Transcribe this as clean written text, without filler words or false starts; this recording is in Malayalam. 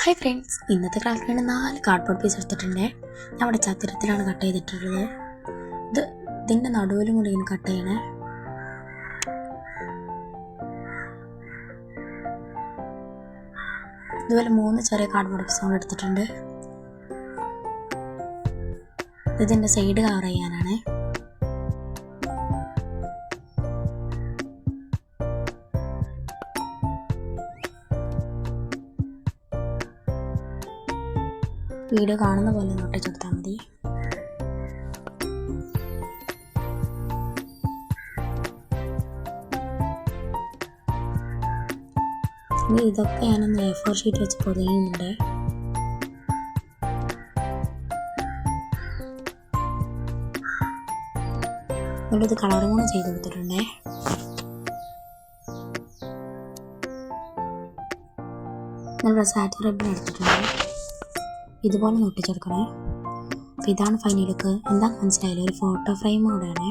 ഹായ് ഫ്രണ്ട്സ്, ഇന്നത്തെ ക്രാഫ്റ്റിന് വേണ്ടി 4 കാർഡ്ബോർഡ് പീസ് എടുത്തിട്ടുണ്ട്. ഞാൻ ഇവിടെ ചതുരത്തിലാണ് കട്ട് ചെയ്തിട്ടുള്ളത്. ഇതിൻ്റെ നടുവിലും കൂടി ഇങ്ങനെ കട്ട് ചെയ്യണേ. ഇതുപോലെ 3 ചെറിയ കാർഡ്ബോർഡ് പീസ് കൂടെ എടുത്തിട്ടുണ്ട്. ഇതിൻ്റെ സൈഡ് കവർ ചെയ്യാനാണ്. വീഡിയോ കാണുന്ന പോലെ ഒട്ടിച്ചെടുത്താൽ മതി. ഇനി ഇതൊക്കെ ഞാനൊന്ന് A4 ഷീറ്റ് വെച്ച് പൊതിയുന്നുണ്ട്. ഇത് കളറും കൂടെ ചെയ്ത് കൊടുത്തിട്ടുണ്ടേ. നല്ല സാറ്റ് റിബൺ എടുത്തിട്ടുണ്ട്. ഇതുപോലെ ഒട്ടിച്ചെടുക്കണേ. അപ്പോൾ ഇതാണ് ഫൈനൽ ലുക്ക്. എന്താ മനസ്സിലായില്ല, ഒരു ഫോട്ടോ ഫ്രെയിം കൂടെയാണ്.